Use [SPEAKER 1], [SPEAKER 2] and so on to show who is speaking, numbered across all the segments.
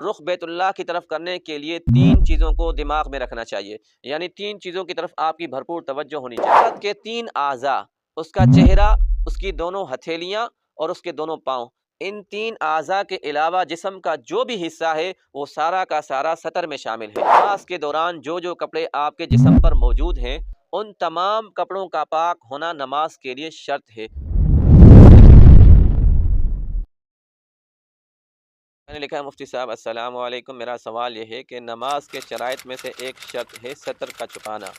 [SPEAKER 1] رخ بیت اللہ کی طرف کرنے کے لیے تین چیزوں کو دماغ میں رکھنا چاہیے، یعنی تین چیزوں کی طرف آپ کی بھرپور توجہ ہونی چاہیے۔ عورت کے تین اعضاء، اس کا چہرہ، اس کی دونوں ہتھیلیاں اور اس کے دونوں پاؤں، ان تین اعضاء کے علاوہ جسم کا جو بھی حصہ ہے وہ سارا کا سارا سطر میں شامل ہے۔ نماز کے دوران جو جو کپڑے آپ کے جسم پر موجود ہیں ان تمام کپڑوں کا پاک ہونا نماز کے لیے شرط ہے۔ میں نے لکھا ہے مفتی صاحب السلام علیکم، میرا سوال یہ ہے کہ نماز کے شرائط میں سے ایک شرط ہے سطر کا چھپانا،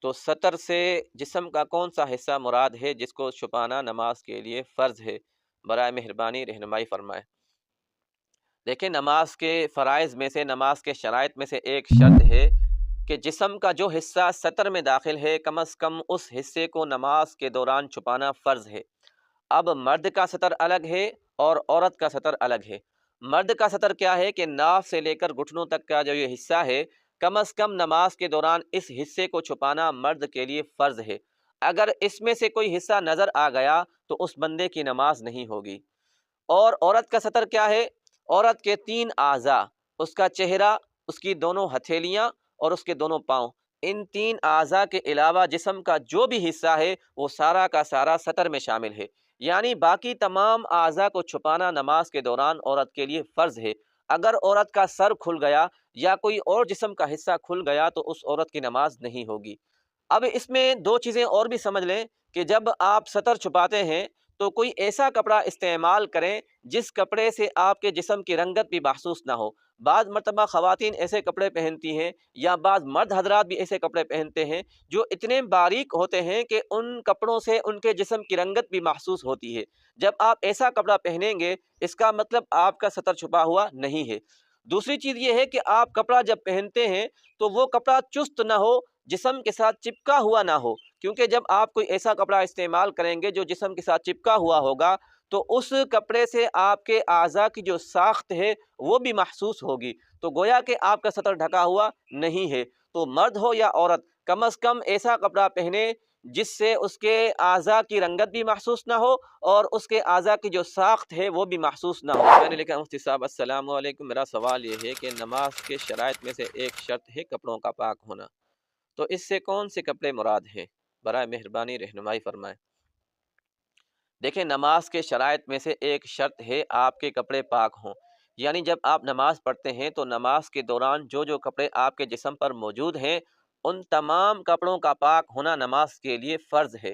[SPEAKER 1] تو سطر سے جسم کا کون سا حصہ مراد ہے جس کو چھپانا نماز کے لیے فرض ہے؟ برائے مہربانی رہنمائی فرمائیں۔ دیکھیں، نماز کے فرائض میں سے، نماز کے شرائط میں سے ایک شرط ہے کہ جسم کا جو حصہ سطر میں داخل ہے کم از کم اس حصے کو نماز کے دوران چھپانا فرض ہے۔ اب مرد کا سطر الگ ہے اور عورت کا سطر الگ ہے۔ مرد کا سطر کیا ہے کہ ناف سے لے کر گھٹنوں تک کا جو یہ حصہ ہے کم از کم نماز کے دوران اس حصے کو چھپانا مرد کے لیے فرض ہے۔ اگر اس میں سے کوئی حصہ نظر آ گیا تو اس بندے کی نماز نہیں ہوگی۔ اور عورت کا سطر کیا ہے؟ عورت کے تین اعضاء، اس کا چہرہ، اس کی دونوں ہتھیلیاں اور اس کے دونوں پاؤں، ان تین اعضاء کے علاوہ جسم کا جو بھی حصہ ہے وہ سارا کا سارا سطر میں شامل ہے، یعنی باقی تمام اعضاء کو چھپانا نماز کے دوران عورت کے لیے فرض ہے۔ اگر عورت کا سر کھل گیا یا کوئی اور جسم کا حصہ کھل گیا تو اس عورت کی نماز نہیں ہوگی۔ اب اس میں دو چیزیں اور بھی سمجھ لیں کہ جب آپ سطر چھپاتے ہیں تو کوئی ایسا کپڑا استعمال کریں جس کپڑے سے آپ کے جسم کی رنگت بھی محسوس نہ ہو۔ بعض مرتبہ خواتین ایسے کپڑے پہنتی ہیں یا بعض مرد حضرات بھی ایسے کپڑے پہنتے ہیں جو اتنے باریک ہوتے ہیں کہ ان کپڑوں سے ان کے جسم کی رنگت بھی محسوس ہوتی ہے۔ جب آپ ایسا کپڑا پہنیں گے اس کا مطلب آپ کا سطر چھپا ہوا نہیں ہے۔ دوسری چیز یہ ہے کہ آپ کپڑا جب پہنتے ہیں تو وہ کپڑا چست نہ ہو، جسم کے ساتھ چپکا ہوا نہ ہو، کیونکہ جب آپ کوئی ایسا کپڑا استعمال کریں گے جو جسم کے ساتھ چپکا ہوا ہوگا تو اس کپڑے سے آپ کے اعضاء کی جو ساخت ہے وہ بھی محسوس ہوگی، تو گویا کہ آپ کا سطر ڈھکا ہوا نہیں ہے۔ تو مرد ہو یا عورت کم از کم ایسا کپڑا پہنے جس سے اس کے اعضاء کی رنگت بھی محسوس نہ ہو اور اس کے اعضاء کی جو ساخت ہے وہ بھی محسوس نہ ہو۔ میں نے لکھا مفتی صاحب السلام علیکم، میرا سوال یہ ہے کہ نماز کے شرائط میں سے ایک شرط ہے کپڑوں کا پاک ہونا، تو اس سے کون سے کپڑے مراد ہیں؟ برائے مہربانی رہنمائی فرمائیں۔ دیکھیں، نماز کے شرائط میں سے ایک شرط ہے آپ کے کپڑے پاک ہوں، یعنی جب آپ نماز پڑھتے ہیں تو نماز کے دوران جو جو کپڑے آپ کے جسم پر موجود ہیں ان تمام کپڑوں کا پاک ہونا نماز کے لیے فرض ہے۔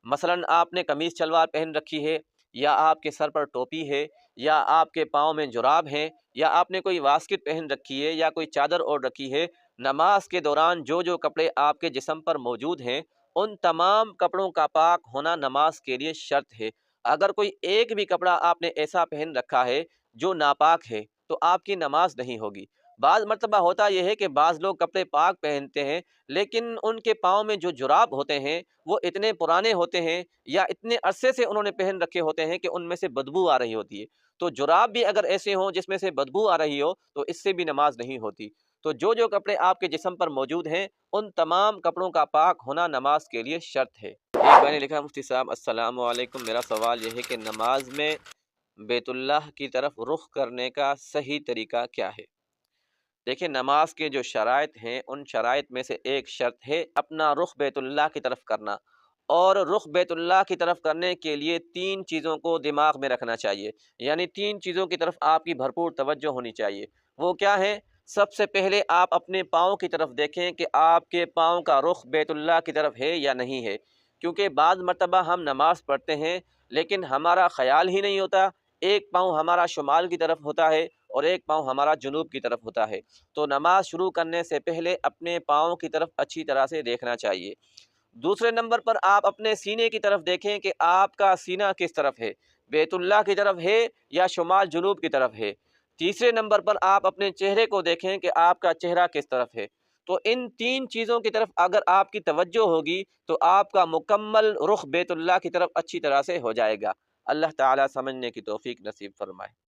[SPEAKER 1] مثلا آپ نے قمیص شلوار پہن رکھی ہے، یا آپ کے سر پر ٹوپی ہے، یا آپ کے پاؤں میں جراب ہیں، یا آپ نے کوئی واسکٹ پہن رکھی ہے یا کوئی چادر اوڑھ رکھی ہے، نماز کے دوران جو جو کپڑے آپ کے جسم پر موجود ہیں ان تمام کپڑوں کا پاک ہونا نماز کے لیے شرط ہے۔ اگر کوئی ایک بھی کپڑا آپ نے ایسا پہن رکھا ہے جو ناپاک ہے تو آپ کی نماز نہیں ہوگی۔ بعض مرتبہ ہوتا یہ ہے کہ بعض لوگ کپڑے پاک پہنتے ہیں لیکن ان کے پاؤں میں جو جراب ہوتے ہیں وہ اتنے پرانے ہوتے ہیں یا اتنے عرصے سے انہوں نے پہن رکھے ہوتے ہیں کہ ان میں سے بدبو آ رہی ہوتی ہے، تو جراب بھی اگر ایسے ہوں جس میں سے بدبو آ رہی ہو تو اس سے بھی نماز نہیں ہوتی۔ تو جو جو کپڑے آپ کے جسم پر موجود ہیں ان تمام کپڑوں کا پاک ہونا نماز کے لیے شرط ہے۔ ایک بھائی نے لکھا مفتی صاحب السلام علیکم، میرا سوال یہ ہے کہ نماز میں بیت اللہ کی طرف رخ کرنے کا صحیح طریقہ کیا ہے؟ دیکھیں، نماز کے جو شرائط ہیں ان شرائط میں سے ایک شرط ہے اپنا رخ بیت اللہ کی طرف کرنا، اور رخ بیت اللہ کی طرف کرنے کے لیے تین چیزوں کو دماغ میں رکھنا چاہیے، یعنی تین چیزوں کی طرف آپ کی بھرپور توجہ ہونی چاہیے۔ وہ کیا ہے؟ سب سے پہلے آپ اپنے پاؤں کی طرف دیکھیں کہ آپ کے پاؤں کا رخ بیت اللہ کی طرف ہے یا نہیں ہے، کیونکہ بعض مرتبہ ہم نماز پڑھتے ہیں لیکن ہمارا خیال ہی نہیں ہوتا، ایک پاؤں ہمارا شمال کی طرف ہوتا ہے اور ایک پاؤں ہمارا جنوب کی طرف ہوتا ہے، تو نماز شروع کرنے سے پہلے اپنے پاؤں کی طرف اچھی طرح سے دیکھنا چاہیے۔ دوسرے نمبر پر آپ اپنے سینے کی طرف دیکھیں کہ آپ کا سینہ کس طرف ہے، بیت اللہ کی طرف ہے یا شمال جنوب کی طرف ہے۔ تیسرے نمبر پر آپ اپنے چہرے کو دیکھیں کہ آپ کا چہرہ کس طرف ہے۔ تو ان تین چیزوں کی طرف اگر آپ کی توجہ ہوگی تو آپ کا مکمل رخ بیت اللہ کی طرف اچھی طرح سے ہو جائے گا۔ اللہ تعالیٰ سمجھنے کی توفیق نصیب فرمائے۔